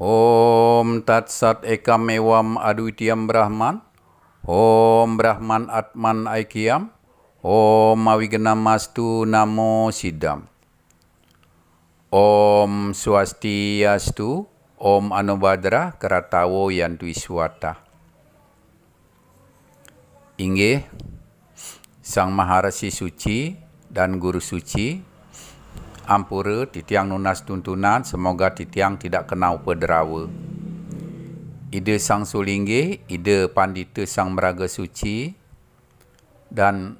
Om Tat Sat Ekam Evam Advitiyam Brahman. Om Brahman Atman Aikyam. Om Avignamastu Namo Siddham. Om Swastiastu. Om Anubhadra Karatawo Yantu Iswata. Inggih Sang Maharesi Suci dan Guru Suci, ampura titiang nunas tuntunan, semoga titiang tidak kena upederawa. Ida Sang Sulinggi, Ida Pandita Sang Meraga Suci, dan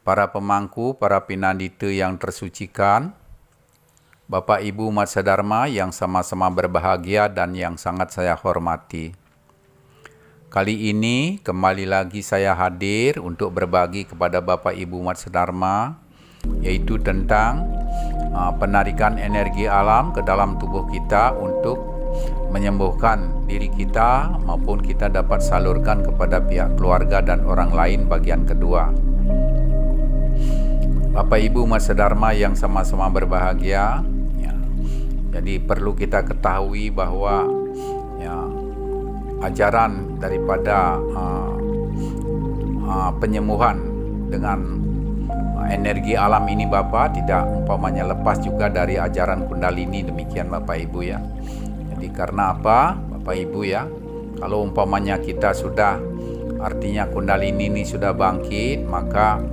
para pemangku, para pinandita yang tersucikan, Bapak Ibu Matsa Dharma yang sama-sama berbahagia dan yang sangat saya hormati. Kali ini kembali lagi saya hadir untuk berbagi kepada Bapak Ibu Matsa Dharma, yaitu tentang penarikan energi alam ke dalam tubuh kita untuk menyembuhkan diri kita maupun kita dapat salurkan kepada pihak keluarga dan orang lain bagian kedua. Bapak Ibu Matsa Dharma yang sama-sama berbahagia, ya, jadi perlu kita ketahui bahwa ya, ajaran daripada penyembuhan dengan energi alam ini Bapak tidak umpamanya lepas juga dari ajaran Kundalini, demikian Bapak Ibu ya. Jadi karena apa Bapak Ibu ya, kalau umpamanya kita sudah, artinya Kundalini ini sudah bangkit, maka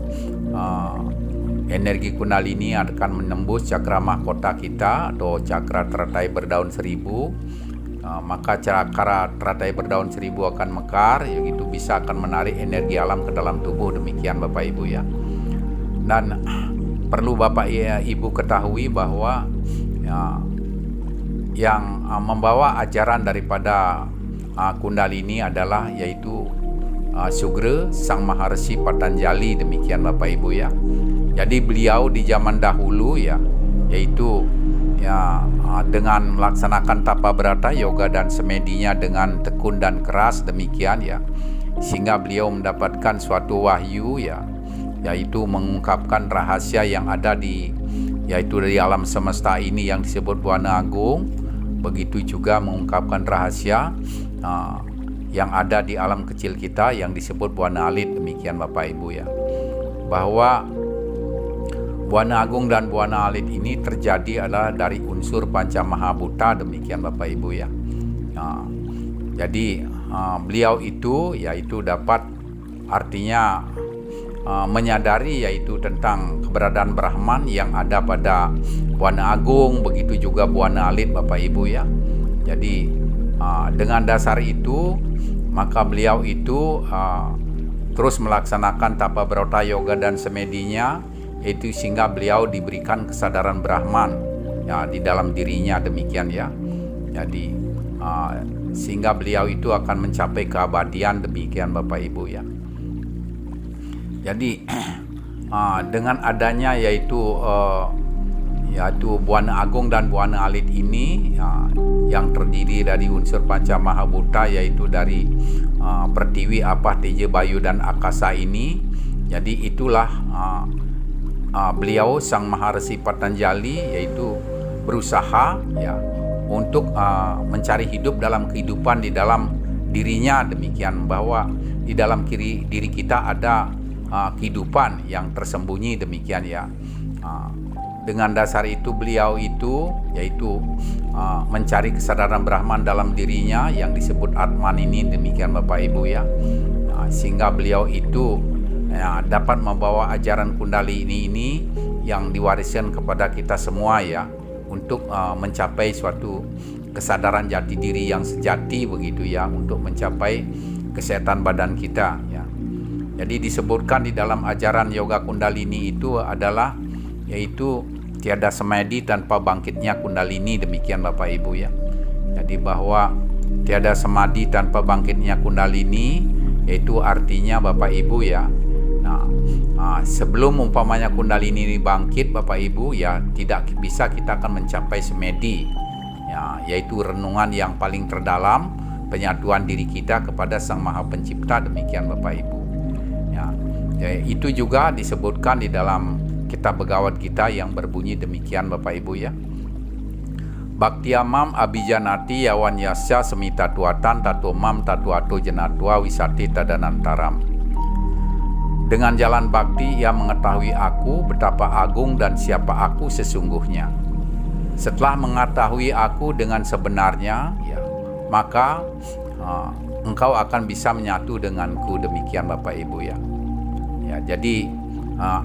energi Kundalini akan menembus cakra mahkota kita atau cakra teratai berdaun seribu. Maka cakra teratai berdaun seribu akan mekar, yaitu bisa akan menarik energi alam ke dalam tubuh, demikian Bapak Ibu ya. Dan perlu Bapak Ibu ketahui bahwa ya, yang membawa ajaran daripada Kundalini adalah yaitu Sugra Sang Maharesi Patanjali, demikian Bapak Ibu ya. Jadi beliau di zaman dahulu ya, yaitu ya dengan melaksanakan tapa berata, yoga dan semedinya dengan tekun dan keras, demikian ya, sehingga beliau mendapatkan suatu wahyu ya, yaitu mengungkapkan rahasia yang ada yaitu dari alam semesta ini yang disebut Buana Agung. Begitu juga mengungkapkan rahasia yang ada di alam kecil kita yang disebut Buana Alit, demikian Bapak Ibu ya, bahwa Buana Agung dan Buana Alit ini terjadi adalah dari unsur Panca Mahabhuta, demikian Bapak Ibu ya. Jadi beliau itu yaitu dapat artinya menyadari yaitu tentang keberadaan Brahman yang ada pada Buana Agung, begitu juga Buana Alit Bapak Ibu ya. Jadi dengan dasar itu maka beliau itu terus melaksanakan tapa berota, yoga dan semedinya, itu sehingga beliau diberikan kesadaran Brahman ya di dalam dirinya, demikian ya. Jadi sehingga beliau itu akan mencapai keabadian, demikian Bapak Ibu ya. Jadi dengan adanya yaitu Buana Agung dan Buana Alit ini yang terdiri dari unsur Panca Mahabhuta, yaitu dari Pertiwi, Apah, Teja, Bayu dan Akasa ini. Jadi itulah beliau Sang Maharesi Patanjali yaitu berusaha ya untuk mencari hidup dalam kehidupan di dalam dirinya, demikian bahwa di dalam diri kita ada kehidupan yang tersembunyi, demikian ya. Dengan dasar itu beliau itu yaitu mencari kesadaran Brahman dalam dirinya yang disebut Atman ini, demikian Bapak Ibu ya. Sehingga beliau itu ya, dapat membawa ajaran Kundalini ini yang diwariskan kepada kita semua ya, untuk mencapai suatu kesadaran jati diri yang sejati, begitu ya, untuk mencapai kesehatan badan kita ya. Jadi disebutkan di dalam ajaran yoga Kundalini itu adalah yaitu tiada semedi tanpa bangkitnya Kundalini, demikian Bapak Ibu ya. Jadi bahwa tiada semadi tanpa bangkitnya Kundalini, yaitu artinya Bapak Ibu ya. Sebelum umpamanya Kundalini ini bangkit Bapak Ibu ya, tidak bisa kita akan mencapai semedi ya, yaitu renungan yang paling terdalam, penyatuan diri kita kepada Sang Maha Pencipta, demikian Bapak Ibu ya. Itu juga disebutkan di dalam kitab Bhagavad Gita yang berbunyi demikian Bapak Ibu ya, Bhaktiamam abijanati yawan yasya semita tuatan tatumam tatuato jenatua wisati tadanantaram. Dengan jalan bakti ia mengetahui aku betapa agung dan siapa aku sesungguhnya. Setelah mengetahui aku dengan sebenarnya, ya, maka engkau akan bisa menyatu denganku. Demikian Bapak Ibu ya. Ya, jadi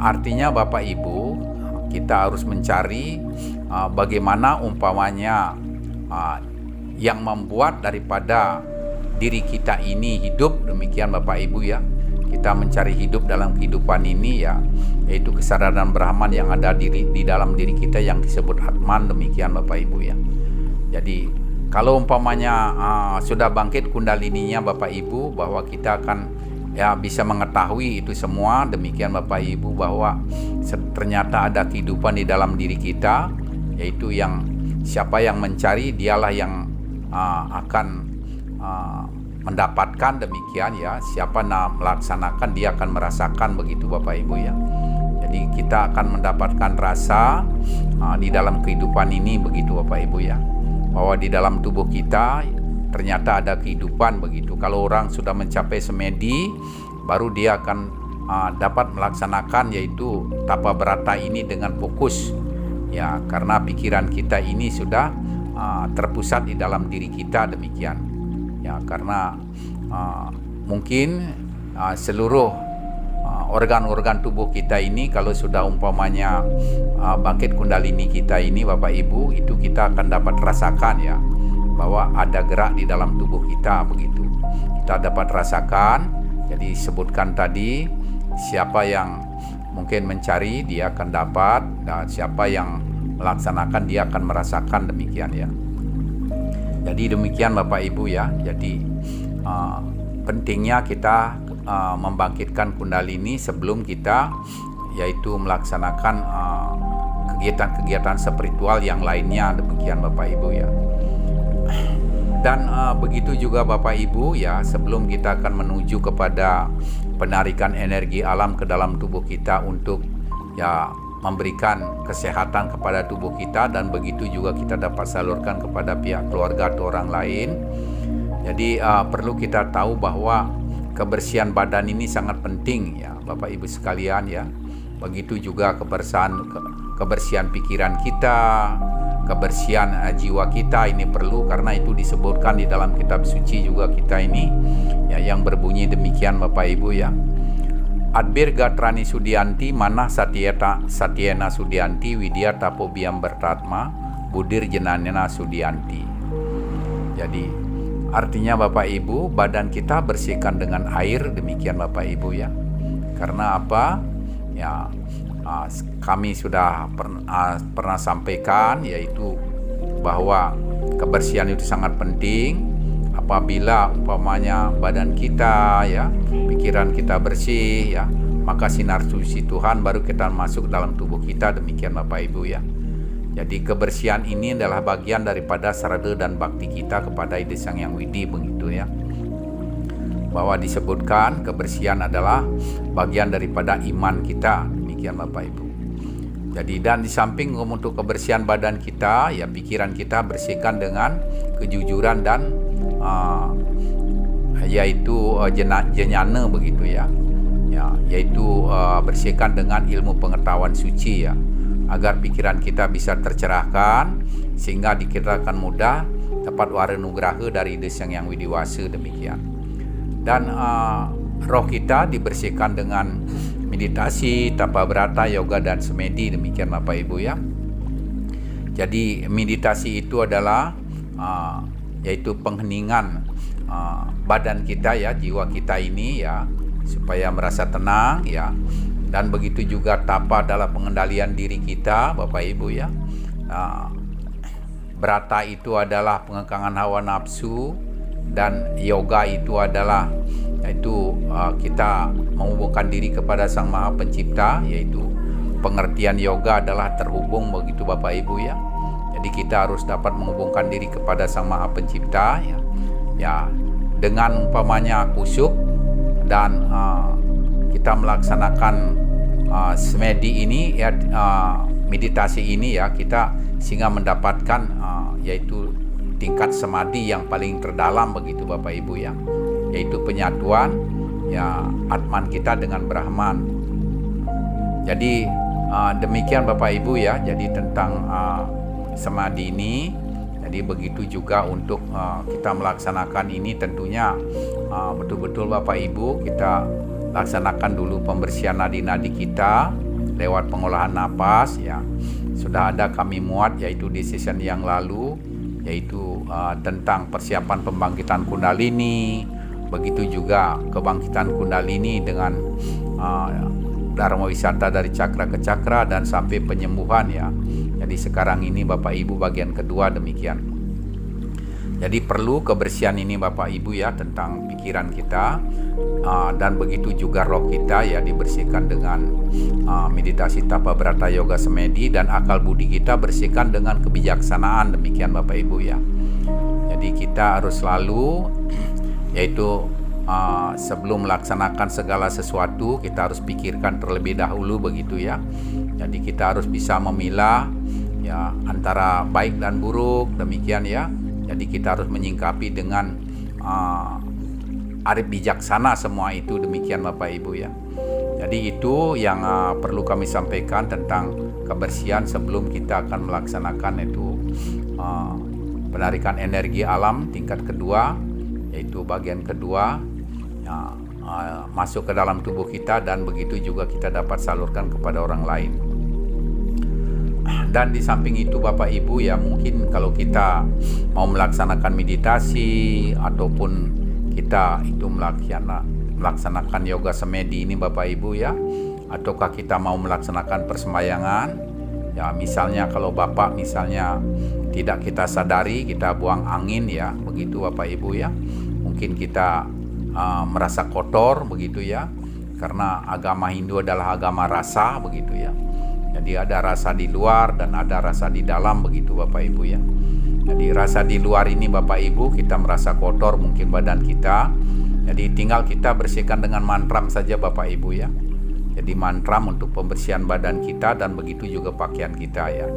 artinya Bapak Ibu, kita harus mencari bagaimana umpamanya yang membuat daripada diri kita ini hidup. Demikian Bapak Ibu ya. Kita mencari hidup dalam kehidupan ini ya, yaitu kesadaran Brahman yang ada di dalam diri kita yang disebut Atman. Demikian Bapak Ibu ya. Jadi kalau umpamanya sudah bangkit kundalininya Bapak Ibu, bahwa kita akan ya bisa mengetahui itu semua. Demikian Bapak Ibu, bahwa ternyata ada kehidupan di dalam diri kita, yaitu yang siapa yang mencari dialah yang akan mendapatkan. Demikian ya, siapa melaksanakan dia akan merasakan, begitu Bapak Ibu ya. Jadi kita akan mendapatkan rasa di dalam kehidupan ini, begitu Bapak Ibu ya, bahwa di dalam tubuh kita ternyata ada kehidupan, begitu. Kalau orang sudah mencapai semedi, baru dia akan dapat melaksanakan yaitu tapa berata ini dengan fokus ya, karena pikiran kita ini sudah terpusat di dalam diri kita. Demikian ya, karena mungkin seluruh organ-organ tubuh kita ini kalau sudah umpamanya bangkit kundalini kita ini Bapak Ibu, itu kita akan dapat rasakan ya, bahwa ada gerak di dalam tubuh kita, begitu. Kita dapat rasakan. Jadi sebutkan tadi, siapa yang mungkin mencari dia akan dapat, dan siapa yang melaksanakan dia akan merasakan. Demikian ya. Jadi demikian Bapak Ibu ya. Jadi pentingnya kita membangkitkan kundalini sebelum kita yaitu melaksanakan kegiatan-kegiatan spiritual yang lainnya. Demikian Bapak Ibu ya. Dan begitu juga Bapak Ibu ya, sebelum kita akan menuju kepada penarikan energi alam ke dalam tubuh kita untuk ya memberikan kesehatan kepada tubuh kita, dan begitu juga kita dapat salurkan kepada pihak keluarga atau orang lain. Jadi perlu kita tahu bahwa kebersihan badan ini sangat penting ya Bapak Ibu sekalian ya. Begitu juga kebersihan pikiran kita, kebersihan jiwa kita ini perlu, karena itu disebutkan di dalam kitab suci juga kita ini ya, yang berbunyi demikian Bapak Ibu ya. Adbir gatrani sudianti manah satyena sudianti widya tapobiam bertatma budir jenanena sudianti. Jadi artinya Bapak Ibu, badan kita bersihkan dengan air. Demikian Bapak Ibu ya. Karena apa? Ya, kami sudah pernah sampaikan yaitu bahwa kebersihan itu sangat penting. Apabila umpamanya badan kita ya, pikiran kita bersih ya, maka sinar suci Tuhan baru kita masuk dalam tubuh kita. Demikian Bapak Ibu ya. Jadi kebersihan ini adalah bagian daripada sarada dan bakti kita kepada Ide Sang Hyang Widi, begitu ya. Bahwa disebutkan kebersihan adalah bagian daripada iman kita. Demikian Bapak Ibu. Jadi dan di samping untuk kebersihan badan kita ya, pikiran kita bersihkan dengan kejujuran dan yaitu jnana, begitu ya. Ya, yaitu bersihkan dengan ilmu pengetahuan suci ya, agar pikiran kita bisa tercerahkan sehingga kita akan mudah dapat waranugraha dari Ide Sang Hyang Widiwasa. Demikian. Dan roh kita dibersihkan dengan meditasi, tapa berata, yoga dan semedi. Demikian Bapak Ibu ya. Jadi meditasi itu adalah yaitu pengheningan badan kita ya, jiwa kita ini ya, supaya merasa tenang ya. Dan begitu juga tapa adalah pengendalian diri kita Bapak Ibu ya. Berata itu adalah pengekangan hawa nafsu, dan yoga itu adalah yaitu kita menghubungkan diri kepada Sang Maha Pencipta, yaitu pengertian yoga adalah terhubung, begitu Bapak Ibu ya. Jadi kita harus dapat menghubungkan diri kepada Sang Maha Pencipta ya. Ya, dengan umpamanya kusyuk dan kita melaksanakan semedi ini ya, meditasi ini ya, kita sehingga mendapatkan yaitu tingkat samadhi yang paling terdalam begitu Bapak Ibu ya, yaitu penyatuan ya Atman kita dengan Brahman. Jadi demikian Bapak Ibu ya, jadi tentang samadhi ini. Jadi begitu juga untuk kita melaksanakan ini, tentunya betul-betul Bapak Ibu kita laksanakan dulu pembersihan nadi-nadi kita lewat pengolahan napas ya. Sudah ada kami muat yaitu di season yang lalu, yaitu tentang persiapan pembangkitan Kundalini, begitu juga kebangkitan Kundalini dengan Dharma wisata dari cakra ke cakra dan sampai penyembuhan ya. Jadi sekarang ini Bapak Ibu bagian kedua demikian. Jadi perlu kebersihan ini Bapak Ibu ya, tentang pikiran kita dan begitu juga roh kita ya, dibersihkan dengan meditasi Tapa Brata Yoga Semedi, dan akal budi kita bersihkan dengan kebijaksanaan, demikian Bapak Ibu ya. Jadi kita harus selalu yaitu sebelum melaksanakan segala sesuatu kita harus pikirkan terlebih dahulu begitu ya. Jadi kita harus bisa memilah ya antara baik dan buruk, demikian ya. Jadi kita harus menyingkapi dengan arif bijaksana semua itu, demikian Bapak Ibu ya. Jadi itu yang perlu kami sampaikan tentang kebersihan sebelum kita akan melaksanakan itu penarikan energi alam tingkat kedua, yaitu bagian kedua ya, masuk ke dalam tubuh kita, dan begitu juga kita dapat salurkan kepada orang lain. Dan di samping itu Bapak Ibu ya, mungkin kalau kita mau melaksanakan meditasi ataupun kita itu melaksanakan yoga semedi ini Bapak Ibu ya, ataukah kita mau melaksanakan persembahyangan ya, misalnya kalau Bapak misalnya tidak kita sadari kita buang angin ya, begitu Bapak Ibu ya, mungkin kita merasa kotor begitu ya, karena agama Hindu adalah agama rasa begitu ya. Jadi ada rasa di luar dan ada rasa di dalam begitu Bapak Ibu ya. Jadi rasa di luar ini Bapak Ibu kita merasa kotor mungkin badan kita, jadi tinggal kita bersihkan dengan mantram saja Bapak Ibu ya. Jadi mantram untuk pembersihan badan kita dan begitu juga pakaian kita ya.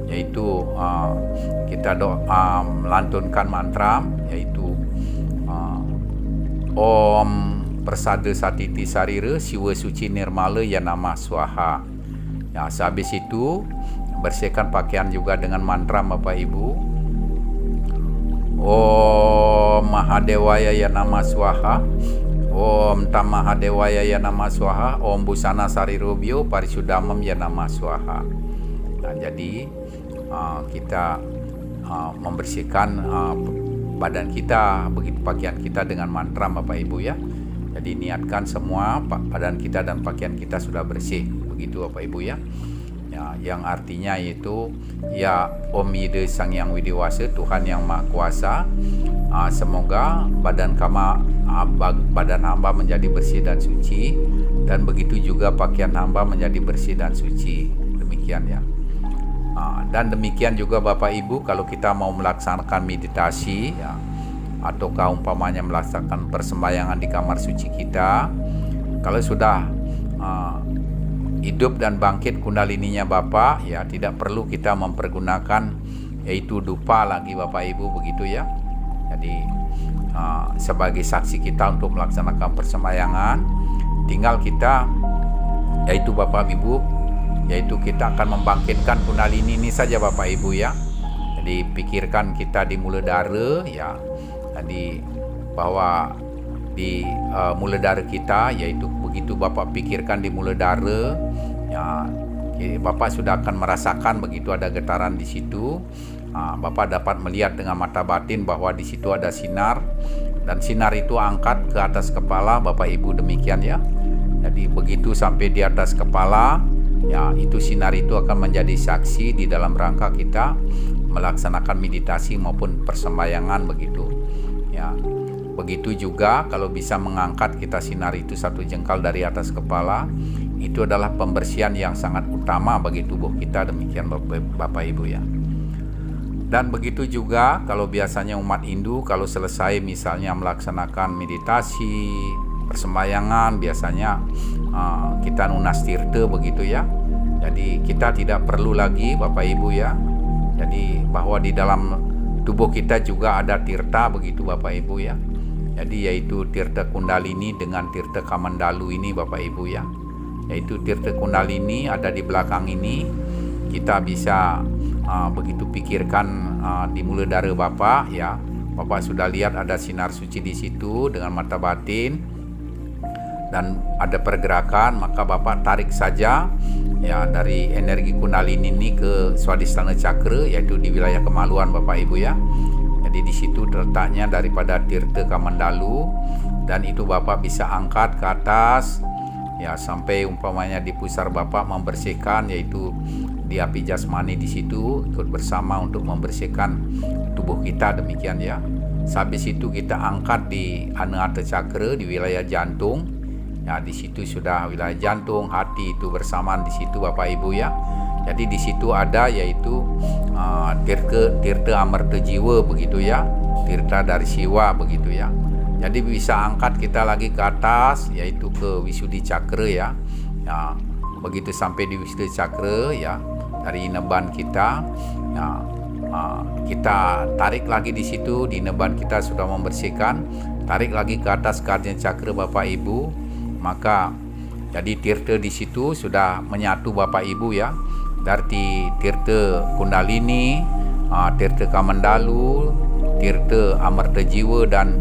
Yaitu kita melantunkan mantram, yaitu Om Persada Satiti Sarira Siwa Suci Nirmala Yanama Swaha. Ya, sehabis itu bersihkan pakaian juga dengan mantra Bapak Ibu. Om Mahadewaya Yanama Swaha, Om Tamahadewaya Yanama Swaha, Om Busana Sarirobyo Parisudamam Yanama Swaha. Nah, jadi kita membersihkan badan kita, begitu pakaian kita dengan mantra Bapak Ibu ya. Jadi niatkan semua badan kita dan pakaian kita sudah bersih, begitu Bapak Ibu ya. Ya, yang artinya yaitu ya Om Yida Sang Yang Widiwasa, Tuhan yang Maha Kuasa, semoga badan hamba menjadi bersih dan suci, dan begitu juga pakaian hamba menjadi bersih dan suci, demikian ya. Dan demikian juga Bapak Ibu kalau kita mau melaksanakan meditasi ya, ataukah umpamanya melaksanakan persembahyangan di kamar suci kita, kalau sudah hidup dan bangkit kundalininya Bapak ya, tidak perlu kita mempergunakan yaitu dupa lagi Bapak Ibu begitu ya. Jadi sebagai saksi kita untuk melaksanakan persembahyangan, tinggal kita yaitu Bapak Ibu, yaitu kita akan membangkitkan kundalini ini saja Bapak Ibu ya. Jadi pikirkan kita di Muladhara ya. Jadi bahwa di Muladhara kita, yaitu begitu Bapak pikirkan di Muladhara ya, Bapak sudah akan merasakan begitu ada getaran di situ. Bapak dapat melihat dengan mata batin bahwa di situ ada sinar, dan sinar itu angkat ke atas kepala Bapak Ibu, demikian ya. Jadi begitu sampai di atas kepala ya, itu sinar itu akan menjadi saksi di dalam rangka kita melaksanakan meditasi maupun persembahyangan begitu ya. Begitu juga kalau bisa mengangkat kita sinar itu satu jengkal dari atas kepala, itu adalah pembersihan yang sangat utama bagi tubuh kita, demikian Bapak Ibu ya. Dan begitu juga kalau biasanya umat Hindu kalau selesai misalnya melaksanakan meditasi persembahyangan, biasanya kita nunas tirta begitu ya. Jadi kita tidak perlu lagi Bapak Ibu ya, Jadi bahwa di dalam tubuh kita juga ada tirta begitu Bapak Ibu ya. Jadi yaitu tirta Kundalini dengan tirta Kamandalu ini Bapak Ibu ya. Yaitu tirta Kundalini ada di belakang ini. Kita bisa begitu pikirkan di mulut dara Bapak ya. Bapak sudah lihat ada sinar suci di situ dengan mata batin dan ada pergerakan, maka Bapak tarik saja ya dari energi Kundalini ini ke Swadhisthana Cakra, yaitu di wilayah kemaluan Bapak Ibu ya. Jadi di situ terletaknya daripada tirta Kamandalu, dan itu Bapak bisa angkat ke atas ya sampai umpamanya di pusar Bapak membersihkan, yaitu di api jasmani di situ ikut bersama untuk membersihkan tubuh kita demikian ya. Habis itu kita angkat di Anahata Cakra di wilayah jantung. Ya, di situ sudah wilayah jantung, hati itu bersamaan di situ Bapak Ibu ya. Jadi di situ ada yaitu tirta amarta jiwa begitu ya, tirta dari siwa begitu ya. Jadi bisa angkat kita lagi ke atas yaitu ke Wisuddhi Cakra ya. Ya, begitu sampai di Wisuddhi Cakra ya, dari neban kita ya, kita tarik lagi di situ, di neban kita sudah membersihkan, tarik lagi ke atas ke Ajna Cakra Bapak Ibu, maka jadi tirta di situ sudah menyatu Bapak Ibu ya. Dari tirta Kundalini, tirta Kamandalu, tirta amarta jiwa dan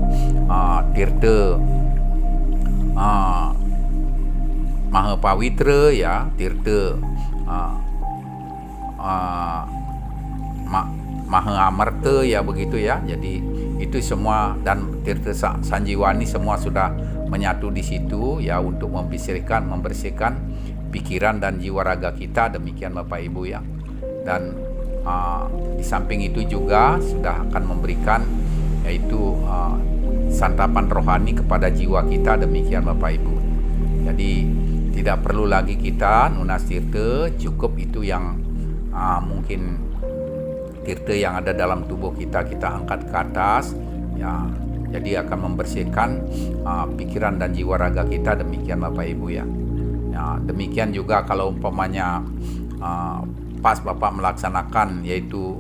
tirta Mahapawitra ya, tirta Maha Amarta ya begitu ya. Jadi itu semua dan tirta Sanjiwani semua sudah menyatu di situ ya untuk membersihkan pikiran dan jiwa raga kita demikian Bapak Ibu ya. Dan di samping itu juga sudah akan memberikan yaitu santapan rohani kepada jiwa kita demikian Bapak Ibu. Jadi tidak perlu lagi kita nunas tirta, cukup itu yang mungkin tirta yang ada dalam tubuh kita angkat ke atas ya. Jadi akan membersihkan pikiran dan jiwa raga kita demikian Bapak Ibu ya. Ya, demikian juga kalau umpamanya pas Bapak melaksanakan yaitu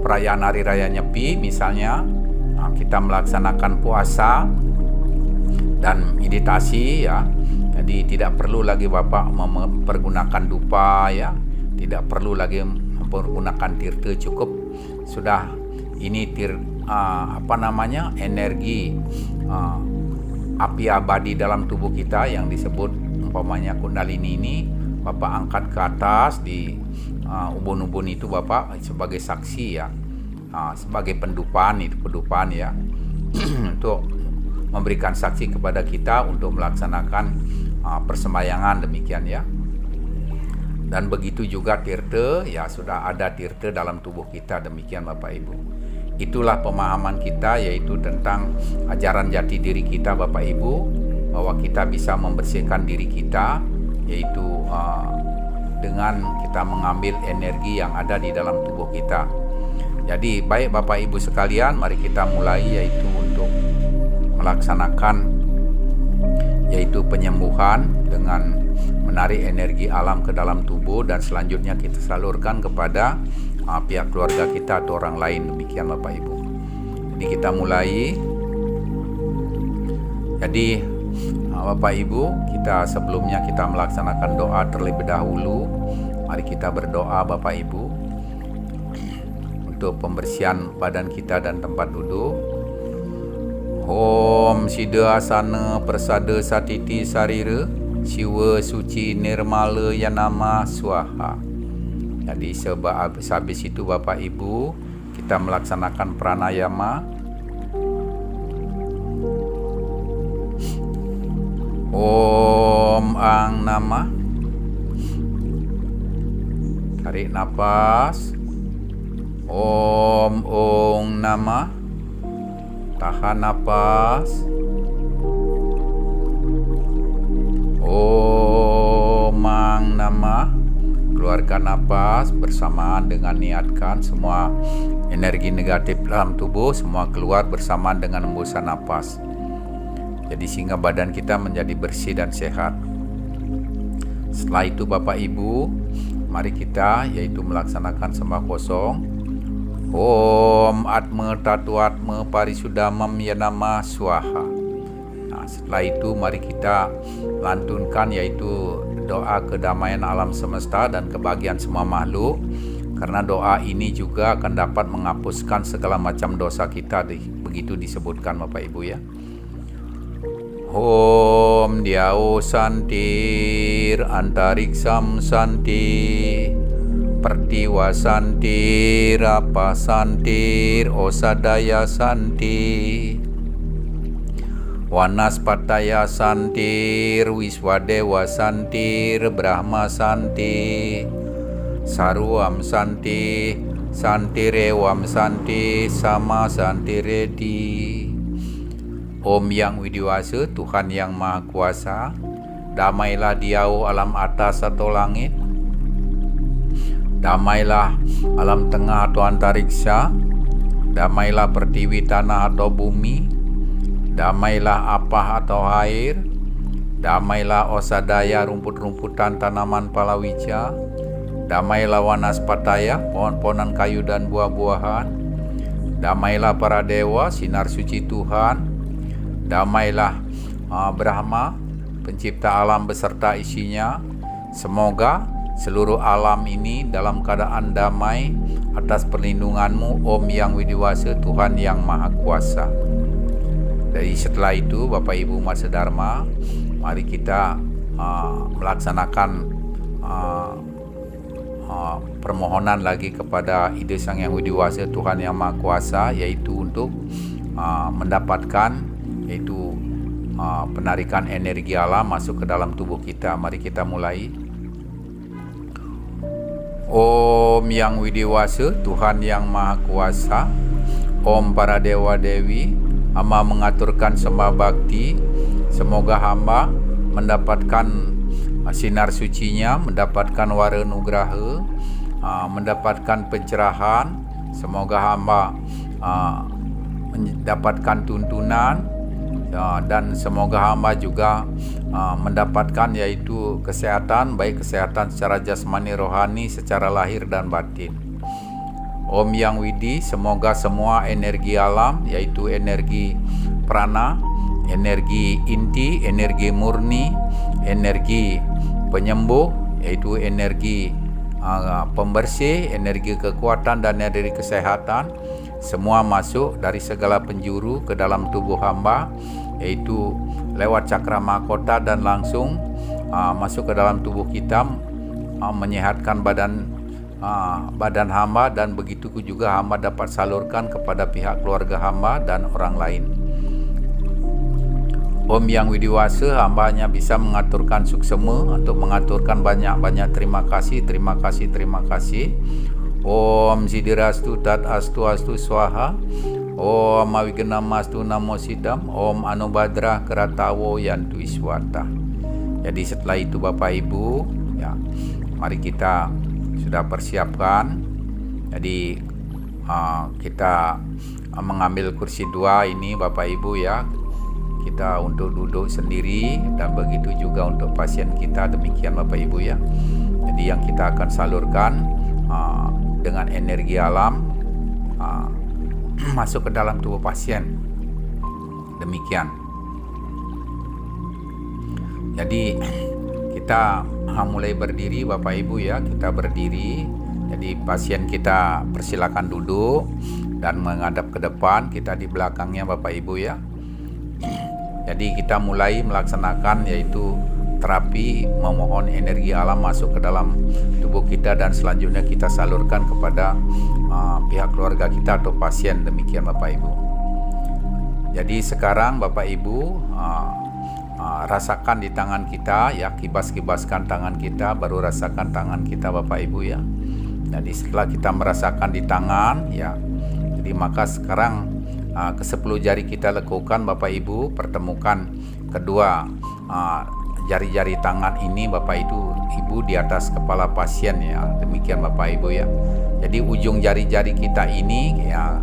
perayaan Hari Raya Nyepi misalnya, kita melaksanakan puasa dan meditasi ya. Jadi tidak perlu lagi Bapak mempergunakan dupa ya, tidak perlu lagi mempergunakan tirta, cukup sudah ini energi api abadi dalam tubuh kita yang disebut umpamanya Kundalini ini Bapak angkat ke atas di ubun-ubun itu Bapak sebagai saksi ya, sebagai pendupaan ya untuk memberikan saksi kepada kita untuk melaksanakan persembayangan demikian ya. Dan begitu juga tirta ya, sudah ada tirta dalam tubuh kita demikian Bapak Ibu. Itulah pemahaman kita yaitu tentang ajaran jati diri kita Bapak Ibu, bahwa kita bisa membersihkan diri kita yaitu dengan kita mengambil energi yang ada di dalam tubuh kita. Jadi baik Bapak Ibu sekalian, mari kita mulai yaitu untuk melaksanakan yaitu penyembuhan dengan menarik energi alam ke dalam tubuh dan selanjutnya kita salurkan kepada pihak keluarga kita atau orang lain demikian Bapak Ibu. Jadi kita mulai. Jadi Bapak Ibu, kita sebelumnya kita melaksanakan doa terlebih dahulu. Mari kita berdoa Bapak Ibu untuk pembersihan badan kita dan tempat duduk. Om Siddha Asana Persada Satiti Sarira Siwa Suci Nirmala Yanama Swaha. Jadi sehabis itu Bapak Ibu kita melaksanakan pranayama. Om Ang Nama. Tarik nafas. Om Ong Nama. Tahan nafas. Om Ang Nama. Keluarkan nafas bersamaan dengan niatkan semua energi negatif dalam tubuh semua keluar bersamaan dengan hembusan nafas. Jadi sehingga badan kita menjadi bersih dan sehat. Setelah itu Bapak Ibu, mari kita yaitu melaksanakan sembah kosong. Om Atma Tatu Atma Parisudamam Yanama Swaha. Nah, setelah itu mari kita lantunkan yaitu doa kedamaian alam semesta dan kebahagiaan semua makhluk, karena doa ini juga akan dapat menghapuskan segala macam dosa kita, begitu disebutkan Bapak Ibu ya. Om Diao Santir Antariksam Santir Pertiwa Santir Rapa Santir Osadaya Santir Wanaspataya Santir Wiswadewa Santir Brahma Santir Saruam Santi Santirewam Santi Sama Santiredi. Om Yang Widiwasa, Tuhan yang Maha Kuasa, damailah diau alam atas atau langit, damailah alam tengah atau antariksa, damailah pertiwi tanah atau bumi, damailah apah atau air, damailah osadaya rumput-rumputan tanaman palawija, damailah wanaspataya pohon-pohonan kayu dan buah-buahan, damailah para dewa sinar suci Tuhan, damailah Brahma pencipta alam beserta isinya. Semoga seluruh alam ini dalam keadaan damai atas perlindunganmu, Om Yang Widiwasa, Tuhan yang Maha Kuasa. Dari setelah itu Bapak Ibu Masa Dharma, mari kita melaksanakan permohonan lagi kepada Ide Sang Yang Widiwasa, Tuhan yang Maha Kuasa, yaitu untuk mendapatkan yaitu penarikan energi alam masuk ke dalam tubuh kita. Mari kita mulai. Om Yang Widiwasa, Tuhan yang Maha Kuasa, Om para dewa dewi, hamba mengaturkan sembah bakti. Semoga hamba mendapatkan sinar sucinya, mendapatkan wara nugraha, mendapatkan pencerahan. Semoga hamba mendapatkan tuntunan, dan semoga hamba juga mendapatkan yaitu kesehatan, baik kesehatan secara jasmani, rohani, secara lahir dan batin. Om Yang Widi, semoga semua energi alam yaitu energi prana, energi inti, energi murni, energi penyembuh yaitu energi pembersih, energi kekuatan dan energi kesehatan, semua masuk dari segala penjuru ke dalam tubuh hamba, yaitu lewat cakra mahkota dan langsung masuk ke dalam tubuh kita, menyehatkan badan hamba, dan begitu juga hamba dapat salurkan kepada pihak keluarga hamba dan orang lain. Om Yang Widiwasa, hambanya bisa mengaturkan suksema untuk mengaturkan banyak-banyak terima kasih. Om Sidirastu Tat Astu Astu Swaha, Om Awigenamastu Namo Sidam, Om Anubhadra Keratawo Yantu Iswata. Jadi setelah itu Bapak Ibu ya, mari kita sudah persiapkan. Jadi kita mengambil kursi 2 ini Bapak Ibu ya, kita untuk duduk sendiri, dan begitu juga untuk pasien kita, demikian Bapak Ibu ya. Jadi yang kita akan salurkan dengan energi alam masuk ke dalam tubuh pasien, demikian. Jadi kita mulai berdiri Bapak Ibu ya, kita berdiri. Jadi pasien kita persilakan duduk dan menghadap ke depan, kita di belakangnya Bapak Ibu ya. Jadi kita mulai melaksanakan yaitu terapi memohon energi alam masuk ke dalam tubuh kita, dan selanjutnya kita salurkan kepada pihak keluarga kita atau pasien, demikian Bapak Ibu. Jadi sekarang Bapak Ibu rasakan di tangan kita ya, kibas-kibaskan tangan kita, baru rasakan tangan kita Bapak Ibu ya. Jadi setelah kita merasakan di tangan ya, jadi maka sekarang ke-10 jari kita lekukan Bapak Ibu, pertemukan kedua jari-jari tangan ini Bapak Ibu di atas kepala pasien ya, demikian Bapak Ibu ya. Jadi ujung jari-jari kita ini ya,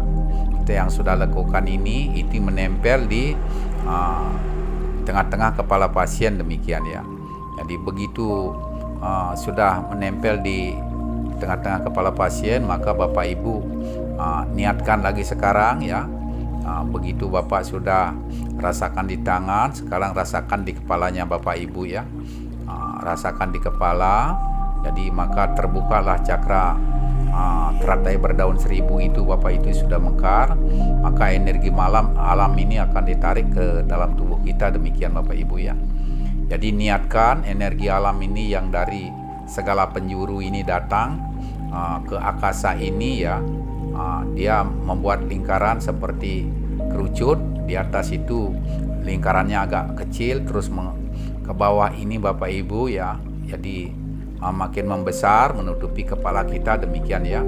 kita yang sudah lekukan ini itu menempel di tengah-tengah kepala pasien, demikian ya. Jadi begitu sudah menempel di tengah-tengah kepala pasien, maka Bapak Ibu niatkan lagi sekarang ya. Begitu Bapak sudah rasakan di tangan, sekarang rasakan di kepalanya Bapak Ibu ya. Rasakan di kepala, jadi maka terbukalah cakra teratai berdaun seribu itu Bapak itu sudah mekar, maka energi alam ini akan ditarik ke dalam tubuh kita, demikian Bapak Ibu ya. Jadi niatkan energi alam ini yang dari segala penjuru ini datang ke akasa ini ya. Dia membuat lingkaran seperti kerucut, di atas itu lingkarannya agak kecil, terus ke bawah ini Bapak Ibu ya. Jadi makin membesar menutupi kepala kita, demikian ya.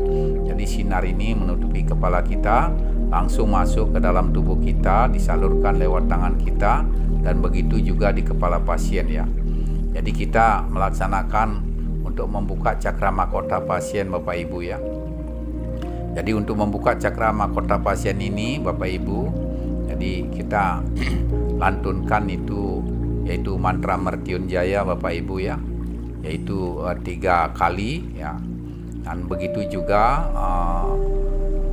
Jadi sinar ini menutupi kepala kita, langsung masuk ke dalam tubuh kita, disalurkan lewat tangan kita, dan begitu juga di kepala pasien ya. Jadi kita melaksanakan untuk membuka cakra mahkota pasien Bapak Ibu ya. Jadi untuk membuka cakra mahkota pasien ini Bapak Ibu, jadi kita lantunkan itu yaitu mantra Mertyunjaya Bapak Ibu ya, yaitu 3 kali ya. Dan begitu juga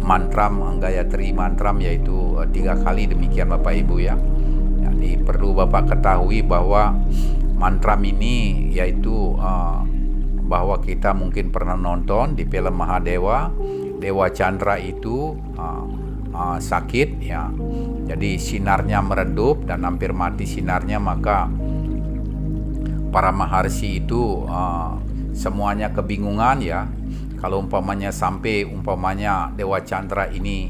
mantram Gayatri mantram yaitu 3 kali, demikian Bapak Ibu ya. Jadi perlu Bapak ketahui bahwa mantram ini yaitu bahwa kita mungkin pernah nonton di film Mahadewa, Dewa Chandra itu sakit ya. Jadi sinarnya meredup dan hampir mati sinarnya, maka para maharsi itu semuanya kebingungan ya. Kalau umpamanya Dewa Chandra ini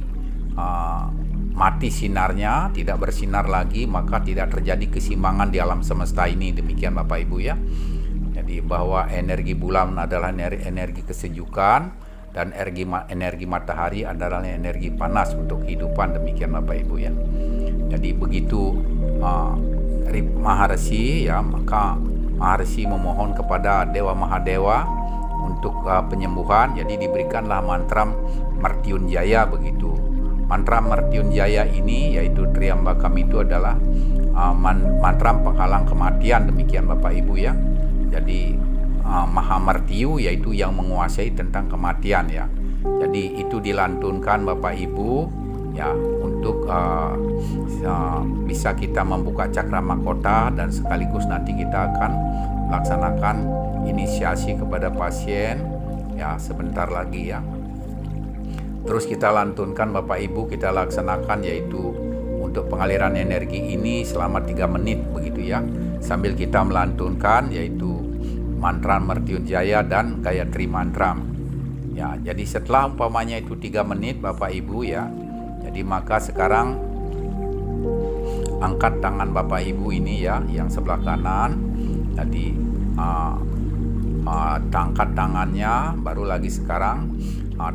mati sinarnya, tidak bersinar lagi, maka tidak terjadi keseimbangan di alam semesta ini, demikian Bapak Ibu ya. Jadi bahwa energi bulan adalah energi kesejukan, dan energi matahari adalah energi panas untuk kehidupan, demikian Bapak Ibu ya. Jadi begitu Maharsi ya, maka Maharsi memohon kepada Dewa Mahadewa untuk penyembuhan. Jadi diberikanlah mantra Mertyunjaya begitu. Mantra Mertyunjaya ini yaitu Triambakam itu adalah mantra penghalang kematian, demikian Bapak Ibu ya. Jadi Mahamartyu yaitu yang menguasai tentang kematian ya. Jadi itu dilantunkan Bapak Ibu ya, untuk bisa kita membuka cakra mahkota, dan sekaligus nanti kita akan melaksanakan inisiasi kepada pasien ya sebentar lagi ya. Terus kita lantunkan Bapak Ibu, kita laksanakan yaitu untuk pengaliran energi ini selama 3 menit begitu ya, sambil kita melantunkan yaitu mantra Mertyunjaya dan Gayatri mantra ya. Jadi setelah umpamanya itu 3 menit Bapak Ibu ya, jadi maka sekarang angkat tangan Bapak Ibu ini ya, yang sebelah kanan. Jadi angkat tangannya, baru lagi sekarang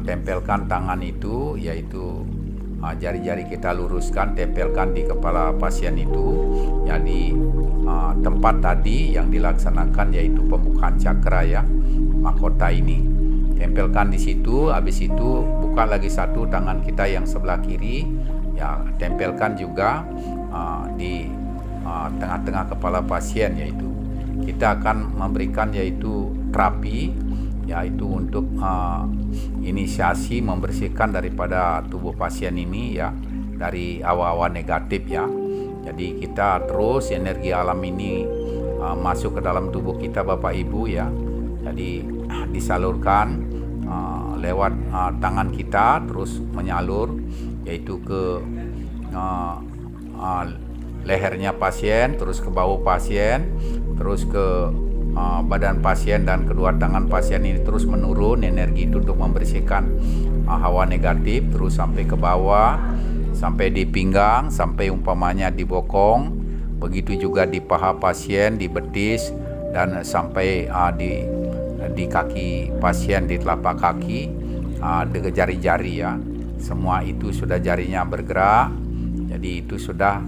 tempelkan tangan itu, yaitu jari-jari kita luruskan, tempelkan di kepala pasien itu. Jadi tempat tadi yang dilaksanakan yaitu pembukaan cakra ya, mahkota ini. Tempelkan di situ, habis itu buka lagi satu tangan kita yang sebelah kiri ya, tempelkan juga di tengah-tengah kepala pasien, yaitu kita akan memberikan yaitu terapi, yaitu untuk inisiasi membersihkan daripada tubuh pasien ini ya, dari awa-awa negatif ya. Jadi kita terus energi alam ini masuk ke dalam tubuh kita Bapak Ibu ya. Jadi disalurkan lewat tangan kita, terus menyalur yaitu ke lehernya pasien, terus ke bahu pasien, terus ke badan pasien, dan kedua tangan pasien ini terus menurun energi itu untuk membersihkan hawa negatif, terus sampai ke bawah, sampai di pinggang, sampai umpamanya di bokong, begitu juga di paha pasien, di betis, dan sampai di kaki pasien, di telapak kaki, di jari-jari ya. Semua itu sudah jarinya bergerak. Jadi itu sudah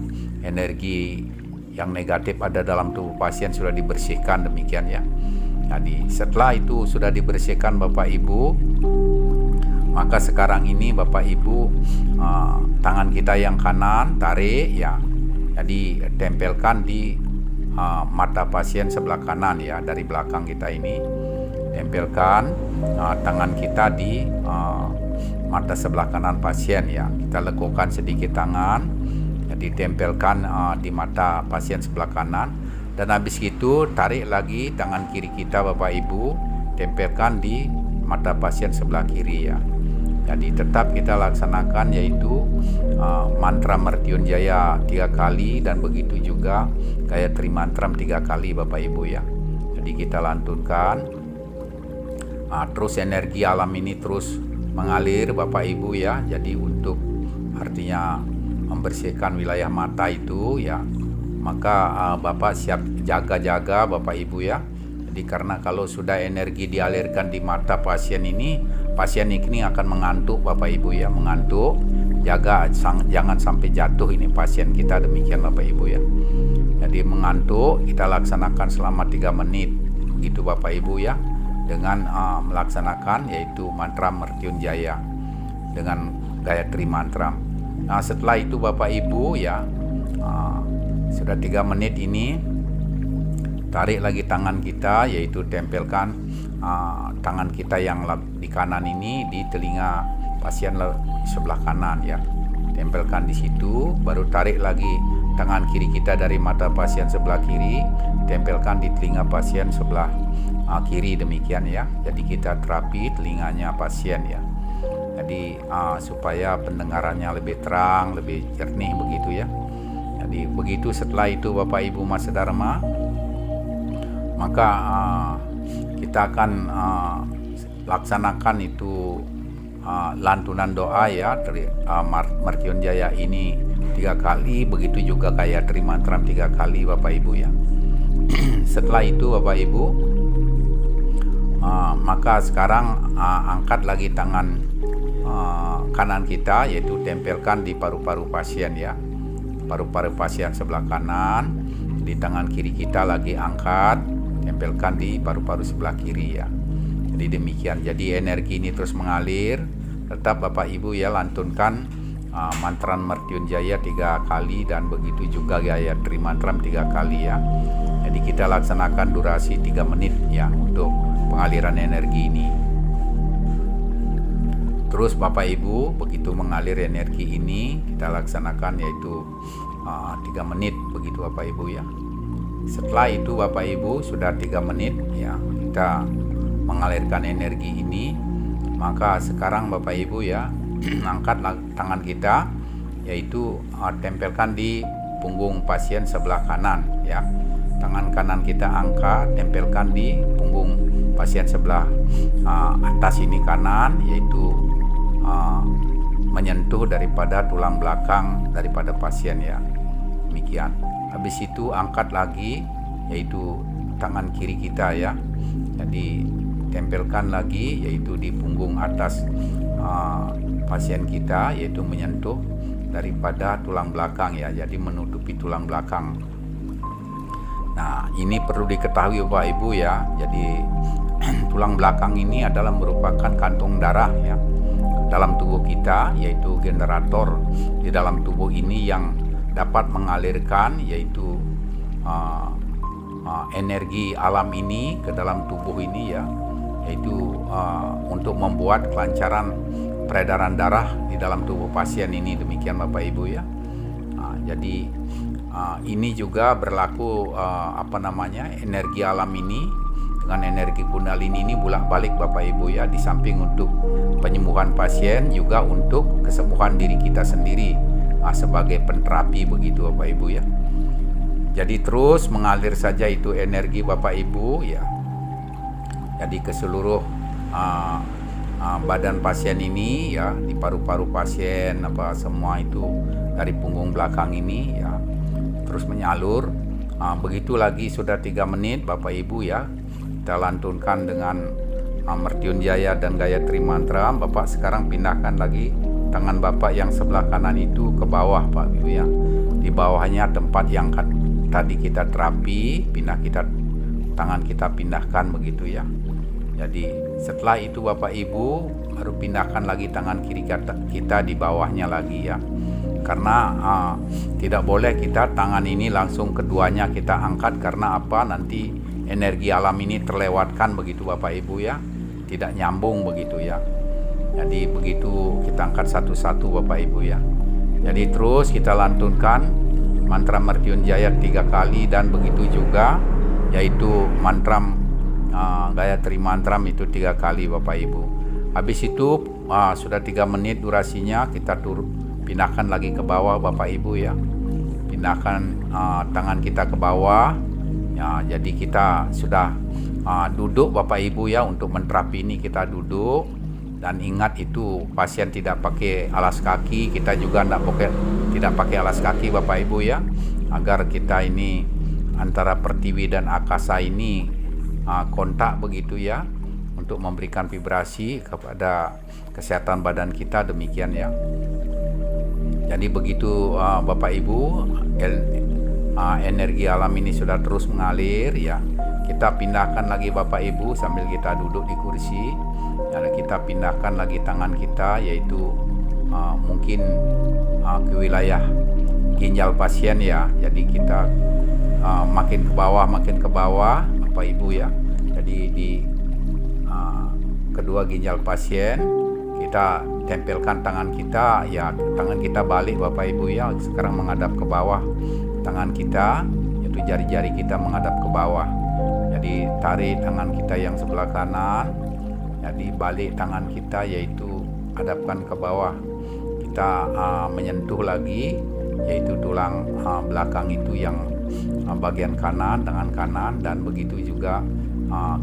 energi yang negatif ada dalam tubuh pasien sudah dibersihkan, demikian ya. Jadi setelah itu sudah dibersihkan Bapak Ibu, maka sekarang ini Bapak Ibu tangan kita yang kanan tarik ya. Jadi tempelkan di mata pasien sebelah kanan ya, dari belakang kita ini. Tempelkan tangan kita di mata sebelah kanan pasien ya. Kita lekukan sedikit tangan, jadi tempelkan di mata pasien sebelah kanan. Dan habis itu tarik lagi tangan kiri kita Bapak Ibu, tempelkan di mata pasien sebelah kiri ya. Jadi tetap kita laksanakan yaitu mantra Mrityunjaya 3 kali dan begitu juga Gayatri Mantram 3 kali Bapak Ibu ya. Jadi kita lantunkan, terus energi alam ini terus mengalir Bapak Ibu ya. Jadi untuk artinya membersihkan wilayah mata itu ya, maka Bapak siap jaga-jaga Bapak Ibu ya. Jadi karena kalau sudah energi dialirkan di mata pasien ini, pasien ini akan mengantuk Bapak Ibu ya, mengantuk. Jaga jangan sampai jatuh ini pasien kita, demikian Bapak Ibu ya. Jadi mengantuk kita laksanakan selama 3 menit begitu Bapak Ibu ya, dengan melaksanakan yaitu mantra Mrityunjaya dengan Gayatri Mantra. Nah setelah itu Bapak Ibu ya, sudah 3 menit ini, tarik lagi tangan kita, yaitu tempelkan tangan kita yang di kanan ini di telinga pasien sebelah kanan ya. Tempelkan di situ, baru tarik lagi tangan kiri kita dari mata pasien sebelah kiri, tempelkan di telinga pasien sebelah kiri, demikian ya. Jadi kita terapi telinganya pasien ya. Jadi supaya pendengarannya lebih terang, lebih jernih begitu ya. Jadi begitu. Setelah itu Bapak Ibu Mas Dharma, maka kita akan laksanakan itu lantunan doa ya, Mrityunjaya ini 3 kali, begitu juga Gayatri Mantram 3 kali Bapak Ibu ya. Setelah itu Bapak Ibu, maka sekarang angkat lagi tangan kanan kita, yaitu tempelkan di paru-paru pasien ya, paru-paru pasien sebelah kanan. Di tangan kiri kita lagi angkat, tempelkan di paru-paru sebelah kiri ya. Jadi demikian. Jadi energi ini terus mengalir. Tetap Bapak Ibu ya, lantunkan mantra Mrityunjaya 3 kali dan begitu juga Gayatri Mantram 3 kali ya. Jadi kita laksanakan durasi 3 menit ya untuk pengaliran energi ini. Terus Bapak Ibu, begitu mengalir energi ini kita laksanakan yaitu 3 menit begitu Bapak Ibu ya. Setelah itu Bapak Ibu sudah 3 menit ya kita mengalirkan energi ini, maka sekarang Bapak Ibu ya angkat tangan kita, yaitu tempelkan di punggung pasien sebelah kanan ya. Tangan kanan kita angkat, tempelkan di punggung pasien sebelah atas ini kanan, yaitu menyentuh daripada tulang belakang daripada pasien ya. Demikian. Habis itu angkat lagi, yaitu tangan kiri kita ya. Jadi tempelkan lagi yaitu di punggung atas pasien kita, yaitu menyentuh daripada tulang belakang ya. Jadi menutupi tulang belakang. Nah, ini perlu diketahui Bapak Ibu ya. Jadi tulang belakang ini adalah merupakan kantong darah ya dalam tubuh kita, yaitu generator di dalam tubuh ini yang dapat mengalirkan yaitu energi alam ini ke dalam tubuh ini ya, yaitu untuk membuat kelancaran peredaran darah di dalam tubuh pasien ini, demikian Bapak Ibu ya. Jadi ini juga berlaku energi alam ini dengan energi kundalini ini bolak-balik Bapak Ibu ya, di samping untuk penyembuhan pasien juga untuk kesembuhan diri kita sendiri sebagai penterapi begitu Bapak Ibu ya. Jadi terus mengalir saja itu energi Bapak Ibu ya. Jadi ke seluruh badan pasien ini ya, di paru-paru pasien semua itu dari punggung belakang ini ya, terus menyalur. Begitu lagi sudah 3 menit Bapak Ibu ya. Kita lantunkan dengan Mrityunjaya dan Gayatri Mantra. Bapak sekarang pindahkan lagi tangan Bapak yang sebelah kanan itu ke bawah Pak Ibu ya. Di bawahnya tempat yang tadi kita terapi, tangan kita pindahkan begitu ya. Jadi setelah itu Bapak Ibu baru pindahkan lagi tangan kiri kita di bawahnya lagi ya. karena tidak boleh kita tangan ini langsung keduanya kita angkat, karena apa, nanti energi alam ini terlewatkan begitu Bapak Ibu ya, tidak nyambung begitu ya. Jadi begitu kita angkat satu-satu Bapak Ibu ya. Jadi terus kita lantunkan mantra Mrityunjaya 3 kali, dan begitu juga yaitu mantra Gayatri Mantram itu 3 kali Bapak Ibu. Habis itu sudah 3 menit durasinya, kita pindahkan lagi ke bawah Bapak Ibu ya. Pindahkan tangan kita ke bawah ya. Jadi kita sudah duduk Bapak Ibu ya. Untuk menterapi ini kita duduk, dan ingat itu pasien tidak pakai alas kaki, kita juga tidak pakai alas kaki Bapak Ibu ya, agar kita ini antara pertiwi dan akasa ini kontak begitu ya, untuk memberikan vibrasi kepada kesehatan badan kita, demikian ya. Jadi begitu Bapak Ibu, energi alam ini sudah terus mengalir ya. Kita pindahkan lagi Bapak Ibu sambil kita duduk di kursi. Ya, kita pindahkan lagi tangan kita, yaitu mungkin ke wilayah ginjal pasien ya. Jadi kita makin ke bawah Bapak Ibu ya. Jadi di kedua ginjal pasien kita tempelkan tangan kita ya. Tangan kita balik Bapak Ibu ya, sekarang menghadap ke bawah tangan kita, yaitu jari-jari kita menghadap ke bawah. Jadi tarik tangan kita yang sebelah kanan, jadi balik tangan kita, yaitu hadapkan ke bawah. Kita menyentuh lagi, yaitu tulang belakang itu yang bagian kanan, tangan kanan, dan begitu juga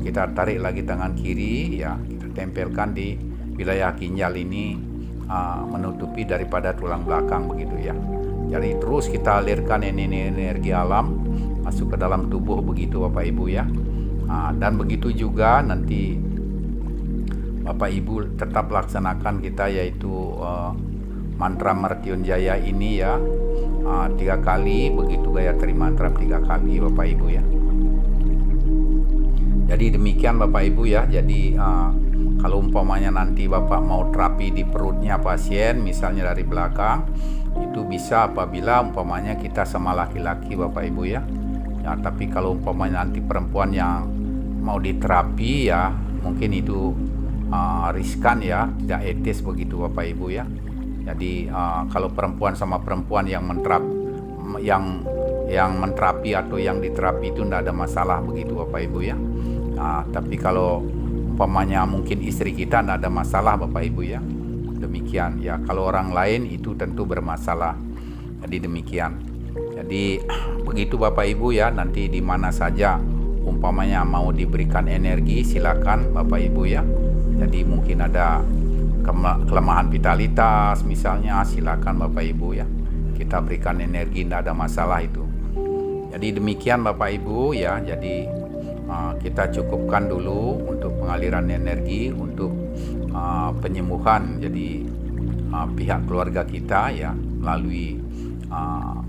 kita tarik lagi tangan kiri ya, kita tempelkan di wilayah ginjal ini, menutupi daripada tulang belakang begitu ya. Jadi terus kita alirkan ini energi alam masuk ke dalam tubuh begitu Bapak Ibu ya. Dan begitu juga nanti Bapak Ibu tetap laksanakan kita, yaitu mantra Mrityunjaya ini ya, 3 kali, begitu Gayatri Mantra 3 kali Bapak Ibu ya. Jadi demikian Bapak Ibu ya. Jadi kalau umpamanya nanti Bapak mau terapi di perutnya pasien, misalnya dari belakang, itu bisa apabila umpamanya kita sama laki-laki Bapak Ibu ya. Ya, tapi kalau umpamanya nanti perempuan yang mau diterapi ya, mungkin itu riskan ya, tidak etis begitu Bapak Ibu ya. Jadi kalau perempuan sama perempuan yang menterapi atau yang diterapi itu tidak ada masalah begitu Bapak Ibu ya. Tapi kalau umpamanya mungkin istri kita, tidak ada masalah Bapak Ibu ya. Demikian ya. Kalau orang lain itu tentu bermasalah. Jadi demikian. Jadi begitu Bapak Ibu ya. Nanti di mana saja umpamanya mau diberikan energi, silakan Bapak Ibu ya. Jadi mungkin ada kelemahan vitalitas misalnya, silakan Bapak Ibu ya. Kita berikan energi, tidak ada masalah itu. Jadi demikian Bapak Ibu ya. Jadi kita cukupkan dulu untuk pengaliran energi, untuk penyembuhan. Jadi pihak keluarga kita ya, melalui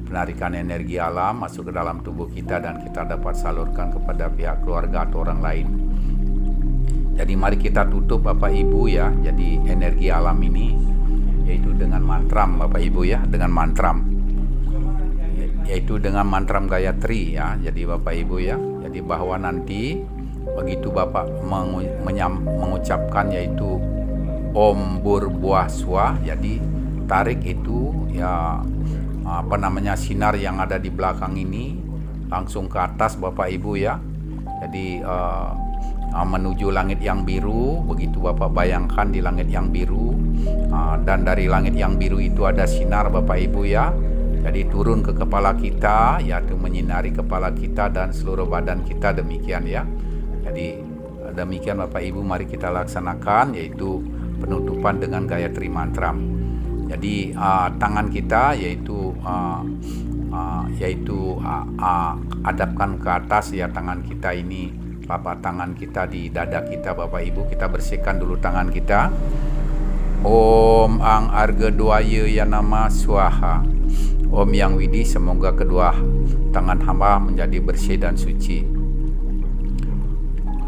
penarikan energi alam masuk ke dalam tubuh kita, dan kita dapat salurkan kepada pihak keluarga atau orang lain. Jadi mari kita tutup Bapak Ibu ya. Jadi energi alam ini yaitu dengan mantram Bapak Ibu ya, dengan mantram, yaitu dengan mantram Gayatri ya. Jadi Bapak Ibu ya, jadi bahwa nanti begitu Bapak mengucapkan yaitu Om Burbuah Swah, jadi tarik itu ya, sinar yang ada di belakang ini langsung ke atas Bapak Ibu ya. Jadi menuju langit yang biru, begitu Bapak bayangkan di langit yang biru, dan dari langit yang biru itu ada sinar Bapak Ibu ya. Jadi turun ke kepala kita, yaitu menyinari kepala kita dan seluruh badan kita, demikian ya. Jadi demikian Bapak Ibu, mari kita laksanakan yaitu penutupan dengan Gayatri Mantra. Jadi tangan kita yaitu hadapkan ke atas ya, tangan kita ini, telapak tangan kita di dada kita Bapak Ibu. Kita bersihkan dulu tangan kita. Om Ang Arga Dwaya Yanama Swaha. Om Yang Widi, semoga kedua tangan hamba menjadi bersih dan suci.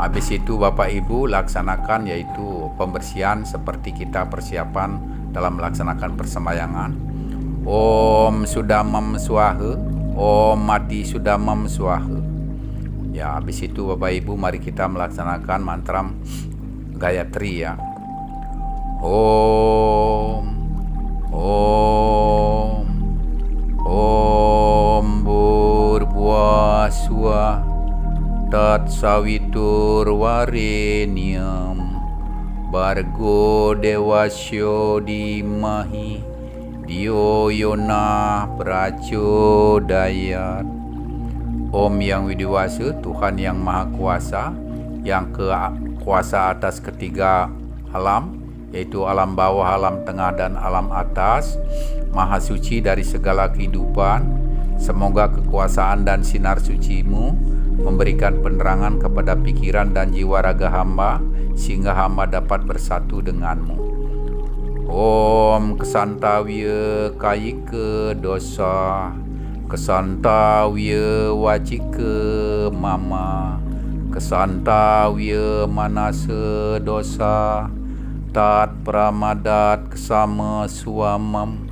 Habis itu Bapak Ibu laksanakan yaitu pembersihan seperti kita persiapan dalam melaksanakan persembahyangan. Om Sudamam Swaha, Om Mati Sudamam Swaha. Ya, habis itu Bapak Ibu mari kita melaksanakan mantra Gayatri ya. Om Om Om Bhurvaswah Tat Savitur Varenyam Bargo Devasya Dimahi Dio Yona Prachodayat. Om yang widiwasa, Tuhan yang maha kuasa, yang kuasa atas ketiga alam, yaitu alam bawah, alam tengah, dan alam atas, maha suci dari segala kehidupan. Semoga kekuasaan dan sinar suci-Mu memberikan penerangan kepada pikiran dan jiwa raga hamba, sehingga hamba dapat bersatu dengan-Mu. Om Kesantawya Kayika Dosa, Kesantawya Wacika Mama, Kesantawya Manasa Dosa, Tat Pramadat Kesama Suamam.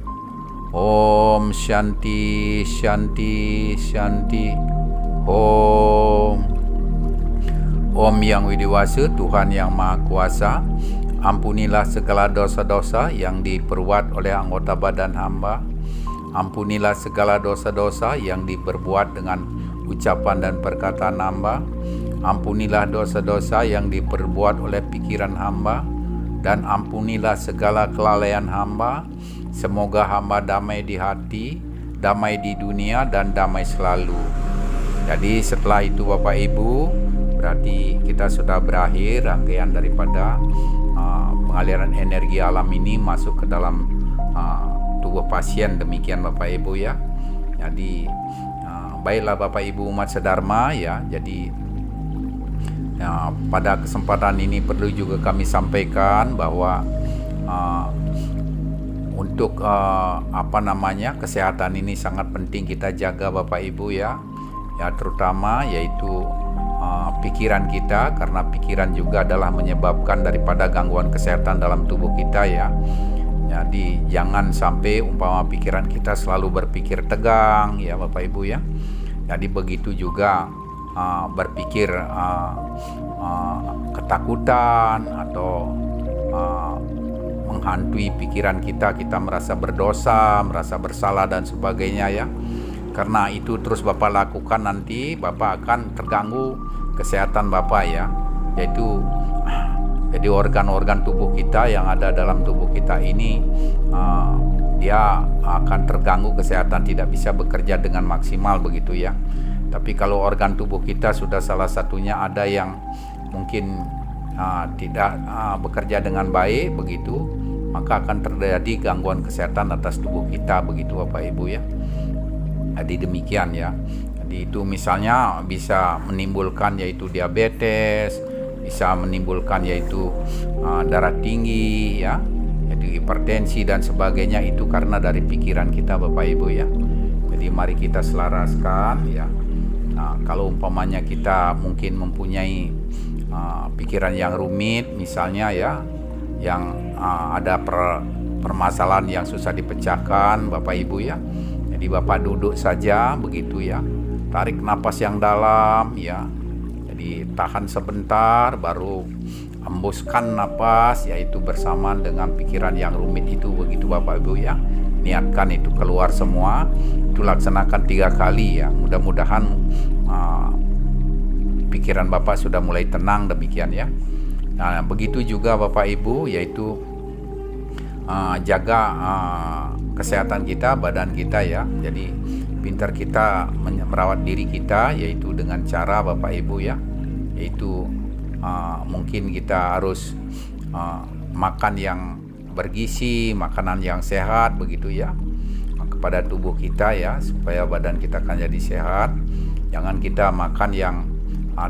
Om Shanti Shanti Shanti. Om yang widiwasa, Tuhan yang maha kuasa, ampunilah segala dosa-dosa yang diperbuat oleh anggota badan hamba. Ampunilah segala dosa-dosa yang diperbuat dengan ucapan dan perkataan hamba. Ampunilah dosa-dosa yang diperbuat oleh pikiran hamba. Dan ampunilah segala kelalaian hamba. Semoga hamba damai di hati, damai di dunia, dan damai selalu. Jadi setelah itu Bapak Ibu, berarti kita sudah berakhir rangkaian daripada pengaliran energi alam ini masuk ke dalam tubuh pasien. Demikian Bapak Ibu ya. Jadi baiklah Bapak Ibu umat sedharma ya. Jadi pada kesempatan ini perlu juga kami sampaikan bahwa untuk kesehatan ini sangat penting kita jaga Bapak Ibu ya. Ya terutama yaitu pikiran kita, karena pikiran juga adalah menyebabkan daripada gangguan kesehatan dalam tubuh kita ya. Jadi jangan sampai umpama pikiran kita selalu berpikir tegang ya Bapak Ibu ya. Jadi begitu juga berpikir ketakutan atau menghantui pikiran kita, kita merasa berdosa, merasa bersalah dan sebagainya ya. Karena itu terus Bapak lakukan, nanti Bapak akan terganggu kesehatan Bapak ya. Yaitu jadi organ-organ tubuh kita yang ada dalam tubuh kita ini dia akan terganggu kesehatan, tidak bisa bekerja dengan maksimal begitu ya. Tapi kalau organ tubuh kita sudah salah satunya ada yang mungkin tidak bekerja dengan baik begitu, maka akan terjadi gangguan kesehatan atas tubuh kita begitu Bapak Ibu ya. Jadi demikian ya. Jadi itu misalnya bisa menimbulkan yaitu diabetes, bisa menimbulkan yaitu darah tinggi ya, yaitu hipertensi dan sebagainya, itu karena dari pikiran kita Bapak Ibu ya. Jadi mari kita selaraskan ya. Nah, kalau umpamanya kita mungkin mempunyai pikiran yang rumit misalnya ya, yang ada permasalahan yang susah dipecahkan Bapak Ibu ya. Jadi Bapak duduk saja begitu ya, tarik napas yang dalam ya. Jadi tahan sebentar, baru hembuskan napas, yaitu bersamaan dengan pikiran yang rumit itu begitu Bapak Ibu ya. Niatkan itu keluar semua, itu laksanakan 3 kali ya. Mudah-mudahan pikiran Bapak sudah mulai tenang demikian ya. Nah begitu juga Bapak Ibu, yaitu jaga kesehatan kita, badan kita ya. Jadi pintar kita merawat diri kita, yaitu dengan cara Bapak Ibu ya, yaitu mungkin kita harus makan yang bergizi, makanan yang sehat begitu ya, kepada tubuh kita ya, supaya badan kita akan jadi sehat. Jangan kita makan yang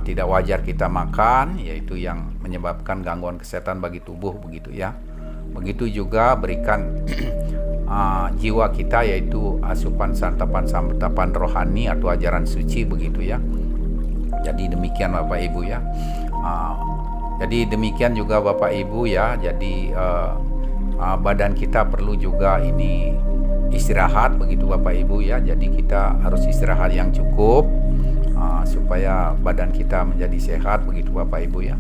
tidak wajar kita makan, yaitu yang menyebabkan gangguan kesehatan bagi tubuh begitu ya. Begitu juga berikan jiwa kita, yaitu asupan santapan rohani atau ajaran suci begitu ya. Jadi demikian Bapak Ibu ya. Jadi demikian juga Bapak Ibu ya. Jadi badan kita perlu juga ini istirahat begitu Bapak Ibu ya. Jadi kita harus istirahat yang cukup supaya badan kita menjadi sehat begitu Bapak Ibu ya.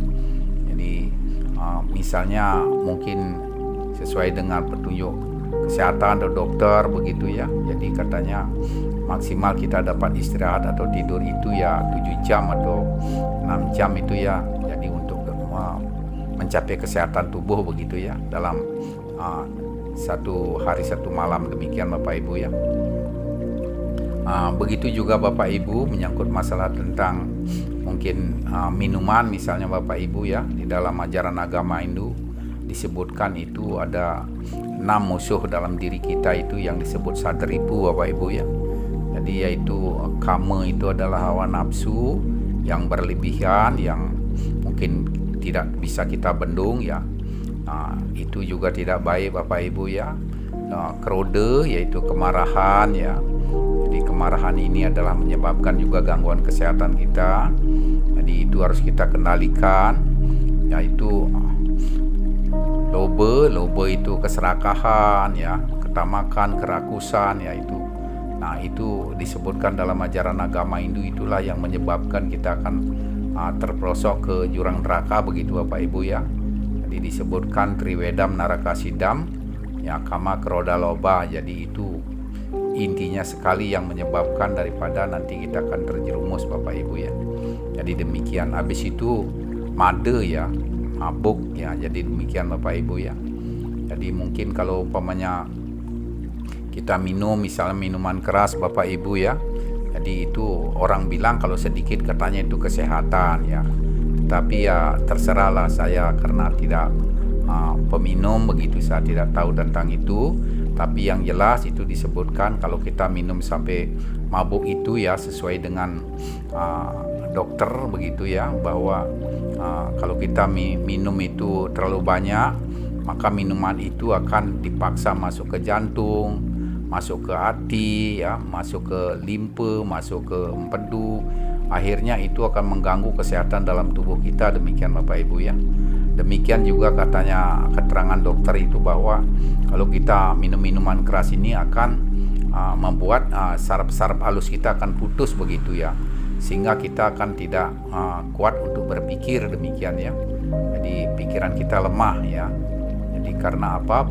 Jadi misalnya mungkin sesuai dengan petunjuk kesehatan atau dokter begitu ya. Jadi katanya maksimal kita dapat istirahat atau tidur itu ya 7 jam atau 6 jam itu ya. Jadi untuk mencapai kesehatan tubuh begitu ya dalam satu hari satu malam, demikian Bapak Ibu ya. Begitu juga Bapak Ibu menyangkut masalah tentang mungkin minuman misalnya Bapak Ibu ya. Di dalam ajaran agama Hindu disebutkan itu ada 6 musuh dalam diri kita itu yang disebut sadripu Bapak Ibu ya. Jadi yaitu kama itu adalah hawa nafsu yang berlebihan yang mungkin tidak bisa kita bendung ya. Itu juga tidak baik Bapak Ibu ya. Krode yaitu kemarahan ya. Jadi kemarahan ini adalah menyebabkan juga gangguan kesehatan kita. Jadi itu harus kita kendalikan. Yaitu lobe itu keserakahan ya, ketamakan, kerakusan yaitu. Nah, itu disebutkan dalam ajaran agama Hindu, itulah yang menyebabkan kita akan terperosok ke jurang neraka begitu Bapak Ibu ya. Jadi disebutkan Triwedam Narakasidam ya, kama kroda loba. Jadi itu intinya sekali yang menyebabkan daripada nanti kita akan terjerumus Bapak Ibu ya. Jadi demikian. Habis itu made ya, mabuk ya. Jadi demikian Bapak Ibu ya. Jadi mungkin kalau umpamanya kita minum misalnya minuman keras Bapak Ibu ya, jadi itu orang bilang kalau sedikit katanya itu kesehatan ya. Tapi ya terserahlah saya karena tidak peminum begitu, saya tidak tahu tentang itu. Tapi yang jelas itu disebutkan kalau kita minum sampai mabuk itu ya sesuai dengan dokter begitu ya, bahwa kalau kita minum itu terlalu banyak, maka minuman itu akan dipaksa masuk ke jantung, masuk ke hati ya, masuk ke limfe, masuk ke empedu. Akhirnya itu akan mengganggu kesehatan dalam tubuh kita, demikian Bapak Ibu ya. Demikian juga katanya keterangan dokter itu bahwa kalau kita minum minuman keras ini akan membuat saraf-saraf halus kita akan putus begitu ya, sehingga kita akan tidak kuat untuk berpikir, demikian ya. Jadi pikiran kita lemah ya. Jadi karena apa?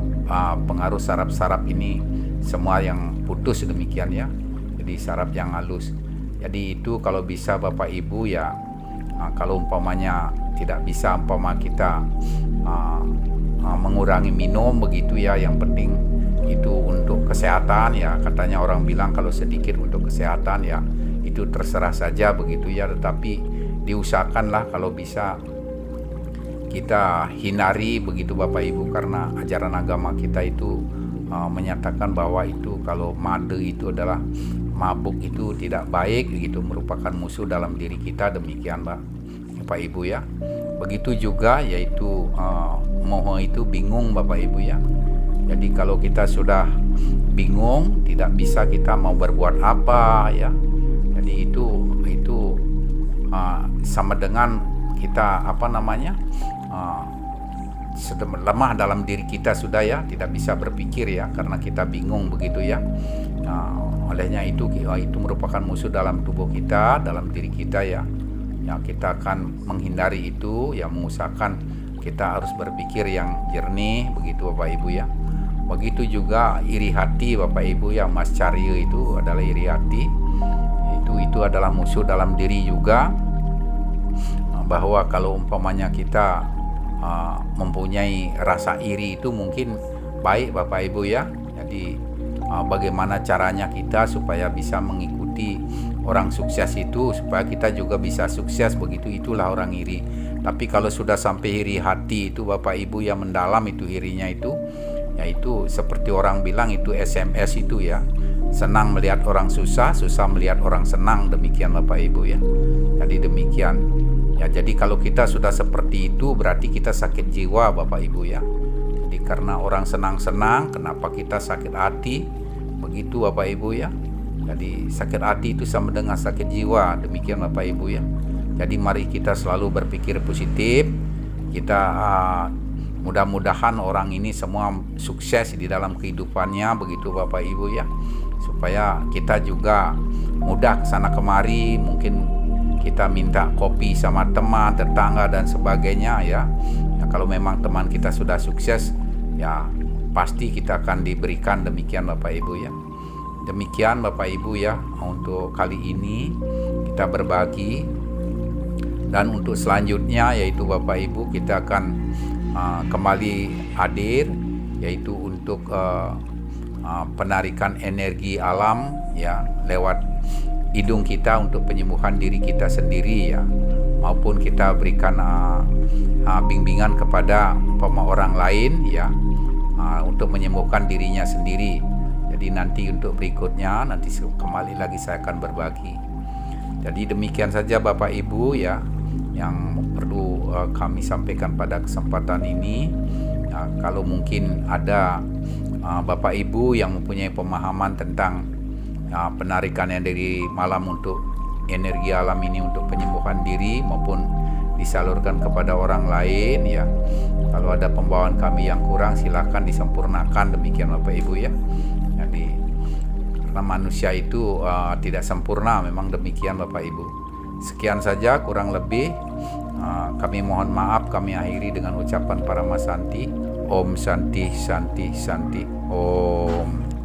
Pengaruh saraf-saraf ini semua yang putus, demikian ya. Jadi saraf yang halus. Jadi itu kalau bisa Bapak Ibu ya, kalau umpamanya tidak bisa umpama kita mengurangi minum begitu ya, yang penting itu untuk kesehatan ya. Katanya orang bilang kalau sedikit untuk kesehatan ya itu terserah saja begitu ya, tetapi diusahakanlah kalau bisa kita hindari begitu Bapak Ibu, karena ajaran agama kita itu menyatakan bahwa itu kalau made itu adalah mabuk itu tidak baik gitu, merupakan musuh dalam diri kita, demikian Bapak Ibu ya. Begitu juga yaitu moho itu bingung Bapak Ibu ya. Jadi kalau kita sudah bingung, tidak bisa kita mau berbuat apa ya. Jadi itu sama dengan kita lemah dalam diri kita sudah ya, tidak bisa berpikir ya karena kita bingung begitu ya. Olehnya itu merupakan musuh dalam tubuh kita, dalam diri kita ya. Ya kita akan menghindari itu ya, mengusahakan kita harus berpikir yang jernih begitu Bapak Ibu ya. Begitu juga iri hati Bapak Ibu ya, Mas Caryo itu adalah iri hati. Itu adalah musuh dalam diri juga, bahwa kalau umpamanya kita mempunyai rasa iri itu mungkin baik Bapak Ibu ya. Jadi bagaimana caranya kita supaya bisa mengikuti orang sukses itu, supaya kita juga bisa sukses begitu, itulah orang iri. Tapi kalau sudah sampai iri hati itu Bapak Ibu yang mendalam itu irinya itu, yaitu seperti orang bilang itu SMS itu ya, senang melihat orang susah, susah melihat orang senang, demikian Bapak Ibu ya. Jadi demikian ya. Jadi kalau kita sudah seperti itu berarti kita sakit jiwa Bapak Ibu ya. Jadi karena orang senang-senang, kenapa kita sakit hati begitu Bapak Ibu ya. Jadi sakit hati itu sama dengan sakit jiwa, demikian Bapak Ibu ya. Jadi mari kita selalu berpikir positif, kita mudah-mudahan orang ini semua sukses di dalam kehidupannya, begitu Bapak Ibu ya, supaya kita juga mudah kesana kemari, mungkin kita minta kopi sama teman, tetangga dan sebagainya ya. Kalau memang teman kita sudah sukses ya pasti kita akan diberikan, demikian Bapak Ibu ya. Demikian Bapak Ibu ya, untuk kali ini kita berbagi, dan untuk selanjutnya yaitu Bapak Ibu kita akan kembali hadir, yaitu untuk penarikan energi alam ya lewat hidung kita untuk penyembuhan diri kita sendiri ya, maupun kita berikan bimbingan kepada orang lain ya, untuk menyembuhkan dirinya sendiri. Jadi nanti untuk berikutnya nanti kembali lagi saya akan berbagi. Jadi demikian saja Bapak Ibu ya yang perlu kami sampaikan pada kesempatan ini. Kalau mungkin ada Bapak Ibu yang mempunyai pemahaman tentang penarikan energi malam untuk energi alam ini untuk penyembuhan diri maupun disalurkan kepada orang lain ya, kalau ada pembawaan kami yang kurang silahkan disempurnakan, demikian Bapak Ibu ya. Jadi karena manusia itu tidak sempurna, memang demikian Bapak Ibu. Sekian saja kurang lebih, kami mohon maaf, kami akhiri dengan ucapan Paramasanti. Om Santi Santi Santi Om.